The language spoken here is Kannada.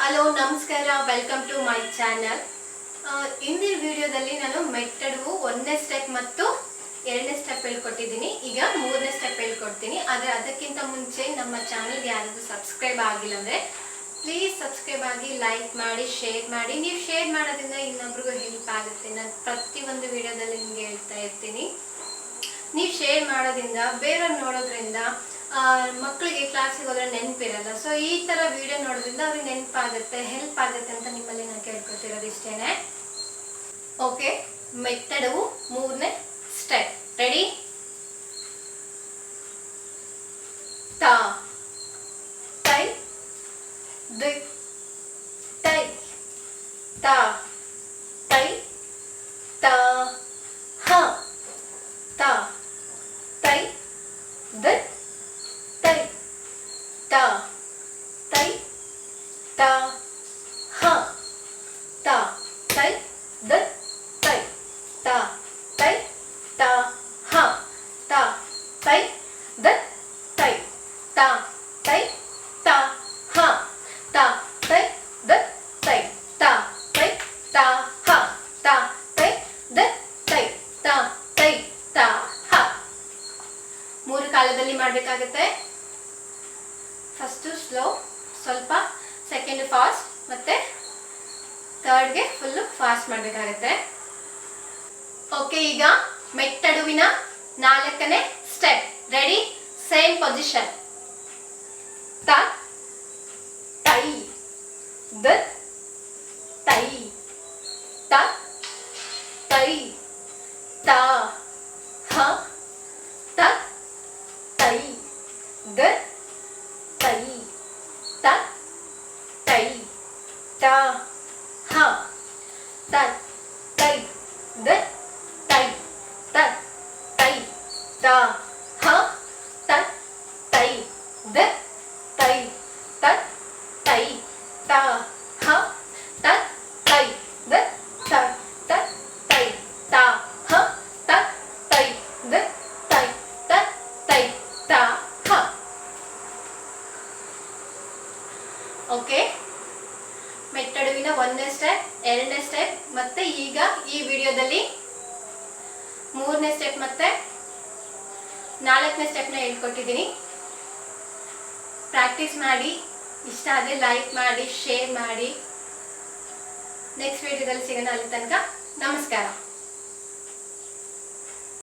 ಹಲೋ ನಮಸ್ಕಾರ, ವೆಲ್ಕಮ್ ಟು ಮೈ ಚಾನಲ್. ಇಂದಿನ ವಿಡಿಯೋದಲ್ಲಿ ನಾನು ಮೆಥಡು 1ನೇ ಸ್ಟೆಪ್ ಮತ್ತು 2ನೇ ಸ್ಟೆಪ್ ಹೇಳ್ಕೊಟ್ಟಿದ್ದೀನಿ. ಈಗ 3ನೇ ಸ್ಟೆಪ್ ಹೇಳ್ಕೊಡ್ತೀನಿ. ಆದರೆ ಅದಕ್ಕಿಂತ ಮುಂಚೆ ನಮ್ಮ ಚಾನಲ್ಗೆ ಯಾರಾದರೂ ಸಬ್ಸ್ಕ್ರೈಬ್ ಆಗಿಲ್ಲ ಅಂದರೆ ಪ್ಲೀಸ್ ಸಬ್ಸ್ಕ್ರೈಬ್ ಆಗಿ, ಲೈಕ್ ಮಾಡಿ, ಶೇರ್ ಮಾಡಿ. ನೀವು ಶೇರ್ ಮಾಡೋದ್ರಿಂದ ಇನ್ನೊಬ್ರಿಗೂ ಹೆಲ್ಪ್ ಆಗುತ್ತೆ. ನಾನು ಪ್ರತಿಯೊಂದು ವಿಡಿಯೋದಲ್ಲಿ ನಿಮಗೆ ಹೇಳ್ತಾ ಇರ್ತೀನಿ. ನೀವು ಶೇರ್ ಮಾಡೋದ್ರಿಂದ, ಬೇರೆಯವ್ರು ನೋಡೋದ್ರಿಂದ ಮಕ್ಕಳಿಗೆ ಕ್ಲಾಸಿಗೆ ಹೋದ್ರೆ ನೆನಪಿರಲ್ಲ. ಸೊ ಈ ಥರ ವಿಡಿಯೋ ನೋಡೋದ್ರಿಂದ ಅವ್ರಿಗೆ ನೆನಪಾಗುತ್ತೆ, ಹೆಲ್ಪ್ ಆಗುತ್ತೆ ಅಂತ ನಿಮ್ಮಲ್ಲಿ ನಾನು ಕೇಳ್ಕೊತಿರೋದು ಇಷ್ಟೇನೆ. ಓಕೆ, ಮೆಥಡು 3ನೇ ಸ್ಟೆಪ್. ರೆಡಿ? ತಾ ತೈ ದಿ ತೈ ತಾ ತೈ ತಾ ಹ ತಾ ತೈ ದ ತೈ ತಾ ತೈ ತಾ ಹ ತಾ ತೈ ದ ತೈ ತಾ ತೈ ತಾ ಹ ತಾ ತೈ ದ ತೈ ತಾ ತೈ ತಾ ಹ ತಾ ತೈ ದ ತೈ ತಾ ತೈ ತಾ ಹ ತಾ ತೈ ದ ತೈ ತಾ ತೈ ತಾ ಹ. 3 ಕಾಲದಲ್ಲಿ ಮಾಡಬೇಕಾಗುತ್ತೆ. ಫಸ್ಟು ಸ್ಲೋ, ಸ್ವಲ್ಪ ಸೆಕೆಂಡ್ ಫಾಸ್ಟ್, ಮತ್ತೆ ಥರ್ಡ್ಗೆ ಫುಲ್ಲು ಫಾಸ್ಟ್ ಮಾಡಬೇಕಾಗತ್ತೆ. ಓಕೆ, ಈಗ ಮೆಟ್ಟಡುವಿನ 4ನೇ ಸ್ಟೆಪ್. ರೆಡಿ? Same position. ತ ತೈ ದ ತೈ ತ ತೈ ತಾ ಹ ತ ತೈ ದ ತೈ ತ ತೈ ತಾ ಹ ತ ತೈ ದ ತೈ ತ ತೈ ತಾ ಹ ತ ತೈ ದ ತೈ ತ ತೈ ತಾ ಹ ತ ತೈ ದ ತ ತ ತೈ ತಾ ಹ ತ ತೈ ದ ತೈ ತ ತೈ ತಾ ಹ. ಓಕೆ, ಮೆಟ್ಟಡುವಿನ 1ನೇ ಸ್ಟೆಪ್, 2ನೇ ಸ್ಟೆಪ್, ಮತ್ತೆ ಈಗ ಈ ವಿಡಿಯೋದಲ್ಲಿ 3ನೇ ಸ್ಟೆಪ್ ಮತ್ತೆ 4ನೇ ಸ್ಟೆಪ್ನ ಹೇಳ್ಕೊಟ್ಟಿದ್ದೀನಿ. ಪ್ರಾಕ್ಟೀಸ್ ಮಾಡಿ. ಇಷ್ಟ ಆದರೆ ಲೈಕ್ ಮಾಡಿ, ಶೇರ್ ಮಾಡಿ. ನೆಕ್ಸ್ಟ್ ವಿಡಿಯೋದಲ್ಲಿ ಸಿಗೋಣ. ಅಲ್ಲಿ ತನಕ ನಮಸ್ಕಾರ.